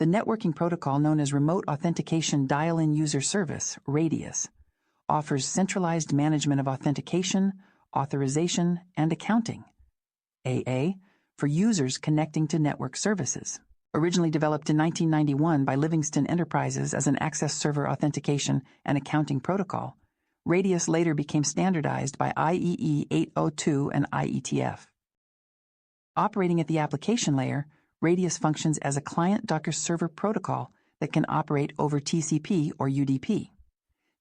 The networking protocol known as Remote Authentication Dial-in User Service, RADIUS, offers centralized management of authentication, authorization, and accounting, AA, for users connecting to network services. Originally developed in 1991 by Livingston Enterprises as an access server authentication and accounting protocol, RADIUS later became standardized by IEEE 802 and IETF. Operating at the application layer, RADIUS functions as a client Docker server protocol that can operate over TCP or UDP.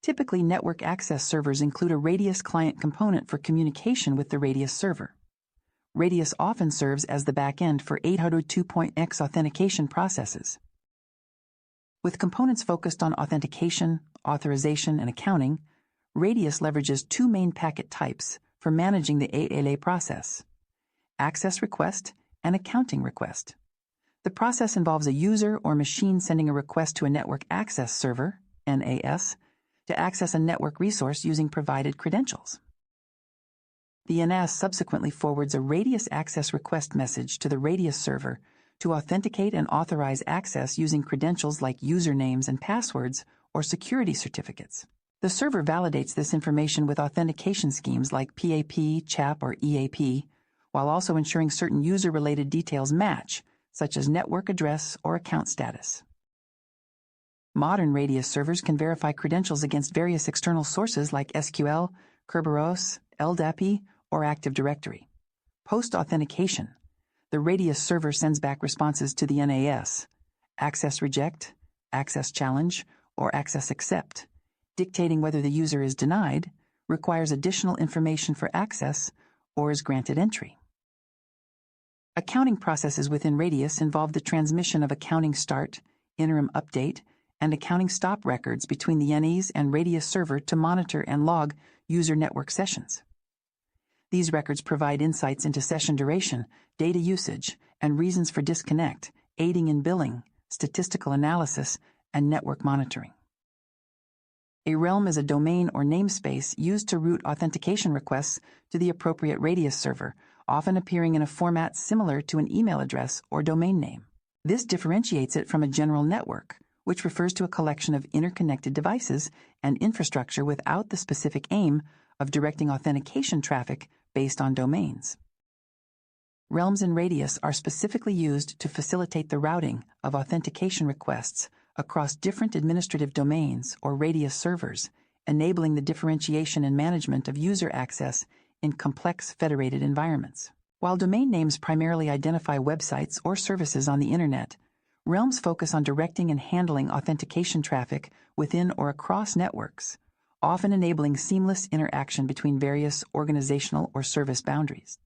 Typically, network access servers include a RADIUS client component for communication with the RADIUS server. RADIUS often serves as the backend for 802.x authentication processes. With components focused on authentication, authorization, and accounting, RADIUS leverages two main packet types for managing the ALA process: access request and accounting request. The process involves a user or machine sending a request to a network access server, NAS, to access a network resource using provided credentials. The NAS subsequently forwards a RADIUS access request message to the RADIUS server to authenticate and authorize access using credentials like usernames and passwords or security certificates. The server validates this information with authentication schemes like PAP, CHAP, or EAP, while also ensuring certain user-related details match, such as network address or account status. Modern RADIUS servers can verify credentials against various external sources like SQL, Kerberos, LDAP, or Active Directory. Post-authentication, the RADIUS server sends back responses to the NAS, access reject, access challenge, or access accept, dictating whether the user is denied, requires additional information for access, or is granted entry. Accounting processes within RADIUS involve the transmission of accounting start, interim update, and accounting stop records between the NAS and RADIUS server to monitor and log user network sessions. These records provide insights into session duration, data usage, and reasons for disconnect, aiding in billing, statistical analysis, and network monitoring. A realm is a domain or namespace used to route authentication requests to the appropriate RADIUS server, often appearing in a format similar to an email address or domain name. This differentiates it from a general network, which refers to a collection of interconnected devices and infrastructure without the specific aim of directing authentication traffic based on domains. Realms in RADIUS are specifically used to facilitate the routing of authentication requests across different administrative domains or RADIUS servers, enabling the differentiation and management of user access in complex federated environments. While domain names primarily identify websites or services on the Internet, realms focus on directing and handling authentication traffic within or across networks, often enabling seamless interaction between various organizational or service boundaries.